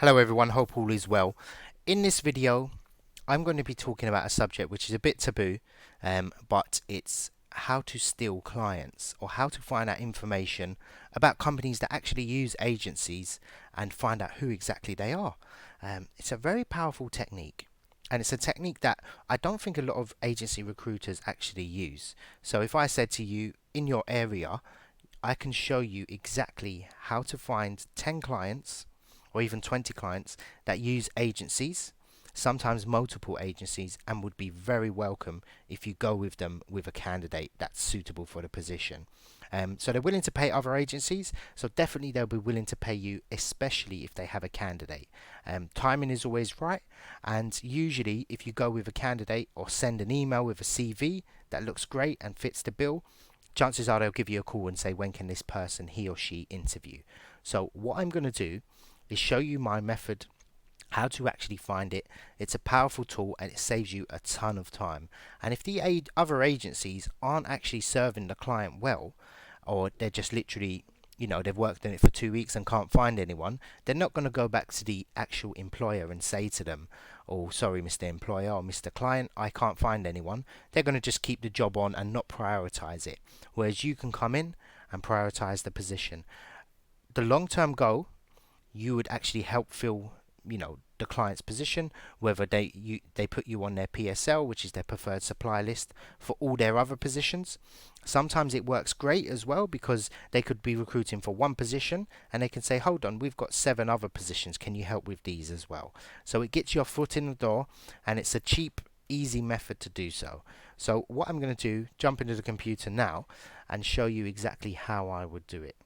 Hello everyone, hope all is well. In this video, I'm going to be talking about a subject which is a bit taboo, but it's how to steal clients or how to find out information about companies that actually use agencies and find out who exactly they are. It's a very powerful technique. And it's a technique that I don't think a lot of agency recruiters actually use. So if I said to you in your area, I can show you exactly how to find 10 clients or even 20 clients that use agencies, sometimes multiple agencies, and would be very welcome if you go with them with a candidate that's suitable for the position. So they're willing to pay other agencies, so definitely they'll be willing to pay you, especially if they have a candidate. Timing is always right, and usually if you go with a candidate or send an email with a CV that looks great and fits the bill, chances are they'll give you a call and say, when can this person, he or she, interview? So what I'm going to do is show you my method how to actually find it. It's a powerful tool and it saves you a ton of time. And if the other agencies aren't actually serving the client well, or they're just literally, they've worked in it for 2 weeks and can't find anyone, they're not going to go back to the actual employer and say to them, oh, sorry, Mr. Employer or Mr. Client, I can't find anyone. They're going to just keep the job on and not prioritize it. Whereas you can come in and prioritize the position. The long-term goal, you would actually help fill the client's position, whether they put you on their PSL, which is their preferred supply list, for all their other positions. Sometimes it works great as well because they could be recruiting for one position and they can say, hold on, we've got 7 other positions, can you help with these as well? So it gets your foot in the door and it's a cheap, easy method to do so. So what I'm going to do, jump into the computer now and show you exactly how I would do it.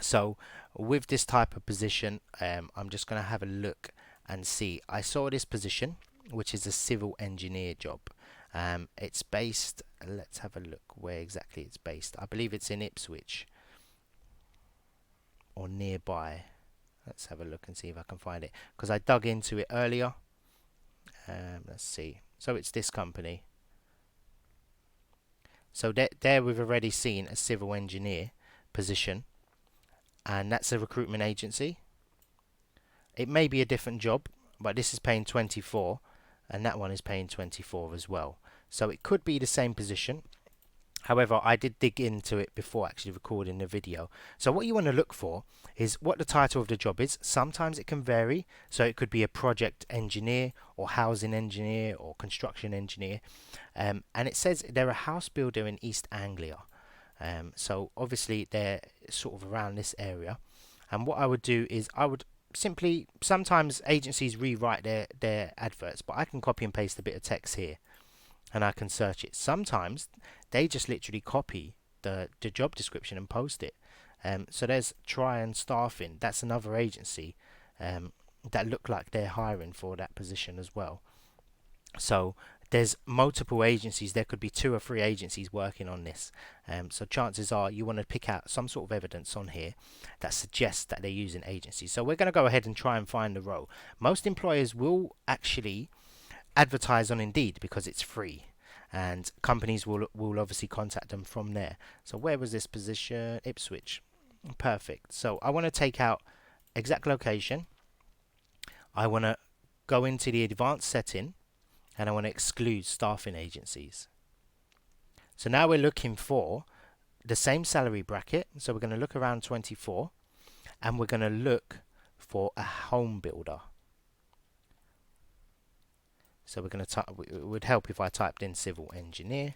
So with this type of position, I'm just going to have a look and see. I saw this position, which is a civil engineer job. It's based, let's have a look where exactly it's based. I believe it's in Ipswich or nearby. Let's have a look and see if I can find it, because I dug into it earlier. Let's see. So it's this company. So there we've already seen a civil engineer position, and that's a recruitment agency. It may be a different job, but this is paying 24 and that one is paying 24 as well. So it could be the same position. However, I did dig into it before actually recording the video. So what you want to look for is what the title of the job is. Sometimes it can vary. So it could be a project engineer or housing engineer or construction engineer. And it says they're a house builder in East Anglia. So obviously they're sort of around this area. And what I would do is I would simply, sometimes agencies rewrite their adverts, but I can copy and paste a bit of text here and I can search it. Sometimes they just literally copy the job description and post it. So there's Try and Staffing. That's another agency that look like they're hiring for that position as well. So there's multiple agencies. There could be 2 or 3 agencies working on this. So chances are you want to pick out some sort of evidence on here that suggests that they're using agencies. So we're going to go ahead and try and find the role. Most employers will actually advertise on Indeed because it's free, and companies will obviously contact them from there. So where was this position? Ipswich. Perfect. So I want to take out exact location. I want to go into the advanced setting and I want to exclude staffing agencies. So now we're looking for the same salary bracket. So we're going to look around 24 and we're going to look for a home builder. So we're going to type, it would help if I typed in civil engineer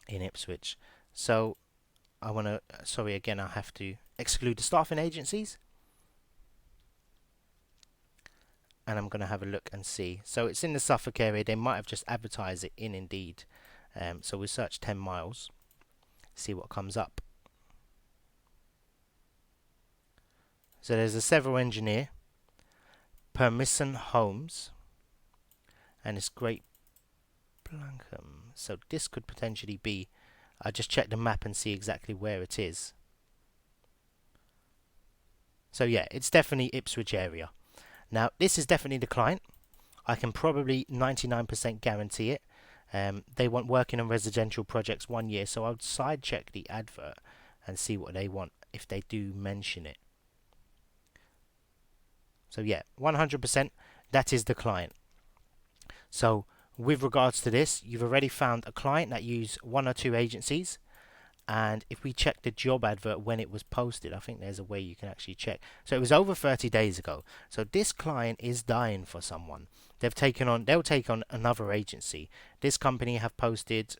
in Ipswich. So I want to, sorry again, I have to exclude the staffing agencies. And I'm going to have a look and see. So it's in the Suffolk area. They might have just advertised it in Indeed. So we'll search 10 miles, see what comes up. So there's a civil engineer, Permission Homes, and it's Great Blankham. So this could potentially be, I just check the map and see exactly where it is. So yeah, it's definitely Ipswich area. Now this is definitely the client. I can probably 99% guarantee it. They want working on residential projects 1 year, so I would side check the advert and see what they want if they do mention it. So yeah, 100% that is the client. So with regards to this, you've already found a client that use one or two agencies. And if we check the job advert when it was posted, I think there's a way you can actually check. So it was over 30 days ago. So this client is dying for someone. They'll take on another agency. This company have posted,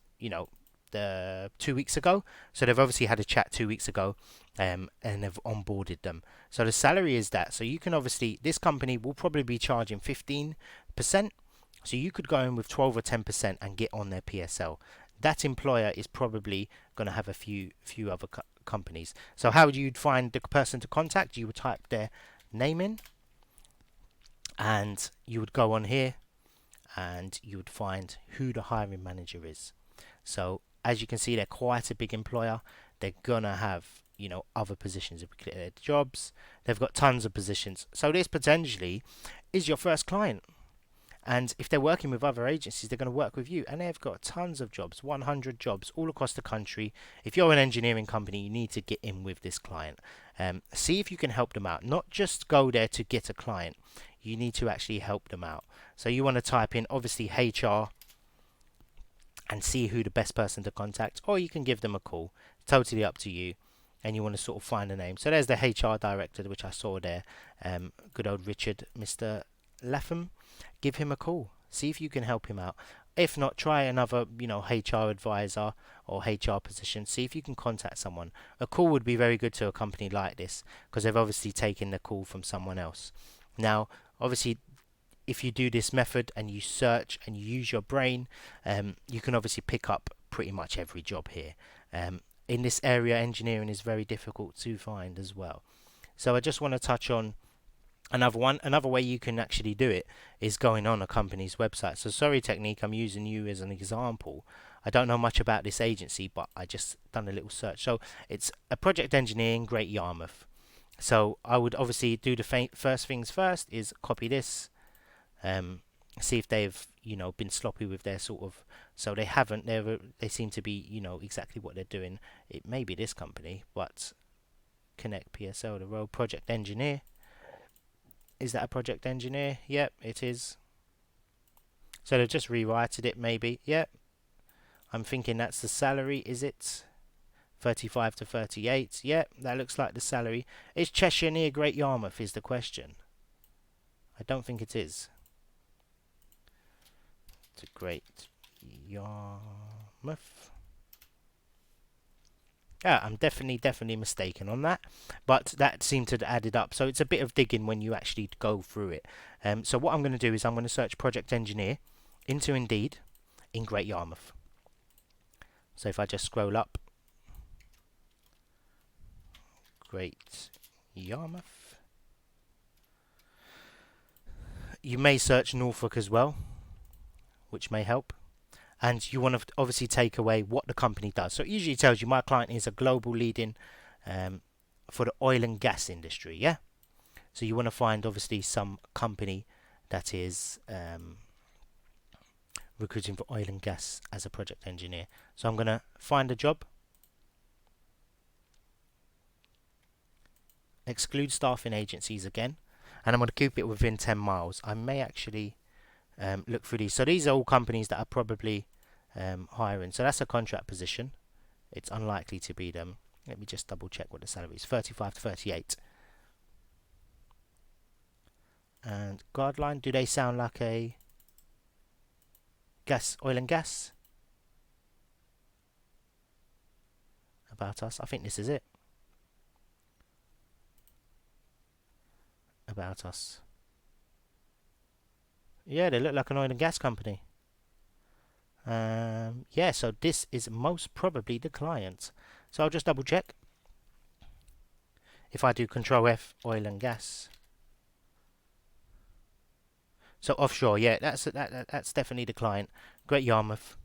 the 2 weeks ago. So they've obviously had a chat 2 weeks ago, and they've onboarded them. So the salary is that. So you can obviously, this company will probably be charging 15%. So you could go in with 12 or 10% and get on their PSL. That employer is probably going to have a few other companies. So how would you find the person to contact? You would type their name in, and you would go on here, and you would find who the hiring manager is. So as you can see, they're quite a big employer. They're gonna have other positions. If we click their jobs, they've got tons of positions. So this potentially is your first client. And if they're working with other agencies, they're going to work with you. And they've got tons of jobs, 100 jobs all across the country. If you're an engineering company, you need to get in with this client. See if you can help them out. Not just go there to get a client. You need to actually help them out. So you want to type in, obviously, HR and see who the best person to contact. Or you can give them a call. Totally up to you. And you want to sort of find a name. So there's the HR director, which I saw there. Good old Richard, Mr. Latham. Give him a call. See if you can help him out. If not, try another, HR advisor or HR position. See if you can contact someone. A call would be very good to a company like this because they've obviously taken the call from someone else. Now, obviously, if you do this method and you search and you use your brain, you can obviously pick up pretty much every job here. In this area, engineering is very difficult to find as well. So I just want to touch on another way you can actually do it is going on a company's website. So sorry Technique, I'm using you as an example. I don't know much about this agency, but I just done a little search. So it's a project engineer in Great Yarmouth. So I would obviously do the first things first is copy this, see if they've been sloppy with their sort of. So they haven't. They seem to be exactly what they're doing. It may be this company, but Connect PSL, the role project engineer. Is that a project engineer? Yep, it is. So they've just rewrited it maybe. Yep. I'm thinking that's the salary, is it? 35 to 38. Yep, that looks like the salary. Is Cheshire near Great Yarmouth is the question. I don't think it is. It's a Great Yarmouth. Yeah, I'm definitely mistaken on that, but that seemed to have added up. So it's a bit of digging when you actually go through it. So what I'm going to do is I'm going to search project engineer into Indeed in Great Yarmouth. So if I just scroll up, Great Yarmouth. You may search Norfolk as well, which may help. And you want to obviously take away what the company does. So it usually tells you my client is a global leading for the oil and gas industry, yeah? So you want to find obviously some company that is recruiting for oil and gas as a project engineer. So I'm going to find a job, exclude staffing agencies again, and I'm going to keep it within 10 miles. I may actually look through these. So these are all companies that are probably hiring. So that's a contract position. It's unlikely to be them. Let me just double check what the salary is. 35 to 38. And guideline, do they sound like a oil and gas? About us. I think this is it. About us. Yeah, they look like an oil and gas company. Yeah, so this is most probably the client. So I'll just double check. If I do Control F, oil and gas. So offshore, yeah, that's definitely the client. Great Yarmouth.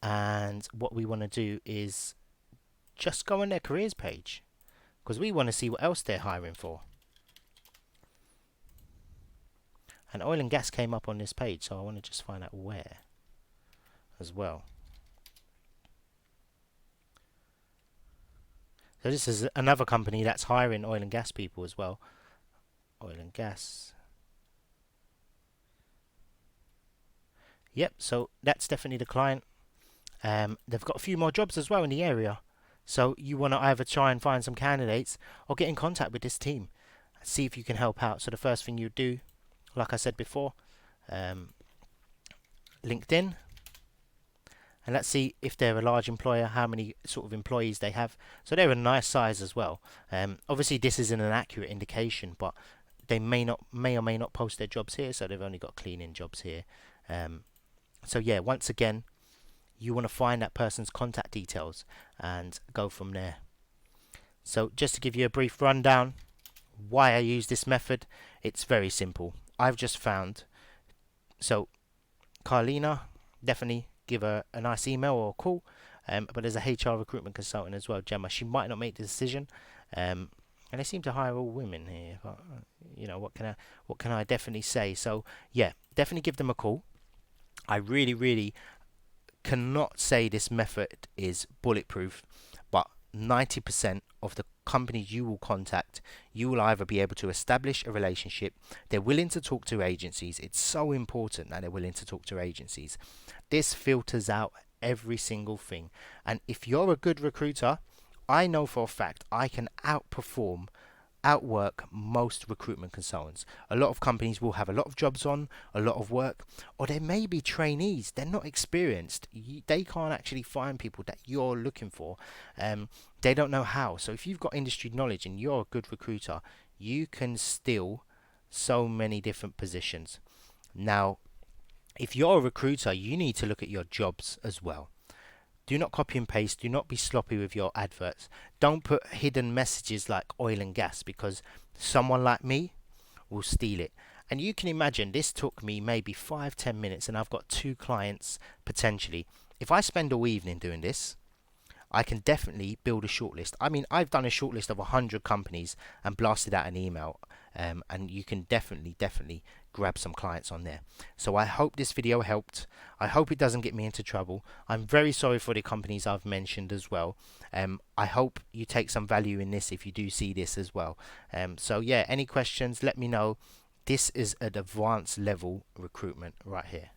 And what we want to do is just go on their careers page because we want to see what else they're hiring for. And oil and gas came up on this page, so I want to just find out where as well. So this is another company that's hiring oil and gas people as well. oil and gas. Yep, so that's definitely the client. They've got a few more jobs as well in the area. So you want to either try and find some candidates or get in contact with this team. See if you can help out. So the first thing you do, like I said before, um, LinkedIn, and let's see if they're a large employer, how many sort of employees they have. So they're a nice size as well. Obviously, this isn't an accurate indication, but they may or may not post their jobs here, so they've only got cleaning jobs here. So yeah, once again, you want to find that person's contact details and go from there. So just to give you a brief rundown, why I use this method, it's very simple. I've just found, so Carlina, definitely give her a nice email or a call. But there's a HR recruitment consultant as well, Gemma. She might not make the decision, and they seem to hire all women here. But what can I definitely say? So yeah, definitely give them a call. I really cannot say this method is bulletproof, but 90% of the companies you will contact, you will either be able to establish a relationship. They're willing to talk to agencies. It's so important that they're willing to talk to agencies. This filters out every single thing. And if you're a good recruiter, I know for a fact I can outwork most recruitment consultants. A lot of companies will have a lot of jobs on, a lot of work, or there may be trainees. They're not experienced. They can't actually find people that you're looking for. They don't know how. So if you've got industry knowledge and you're a good recruiter, you can steal so many different positions. Now, if you're a recruiter, you need to look at your jobs as well. Do not copy and paste. Do not be sloppy with your adverts. Don't put hidden messages like oil and gas, because someone like me will steal it. And you can imagine this took me maybe 5-10 minutes and I've got 2 clients potentially. If I spend all evening doing this, I can definitely build a shortlist. I mean, I've done a shortlist of 100 companies and blasted out an email, and you can definitely grab some clients on there. So I hope this video helped. I hope it doesn't get me into trouble. I'm very sorry for the companies I've mentioned as well. I hope you take some value in this if you do see this as well. So yeah, any questions, let me know. This is an advanced level recruitment right here.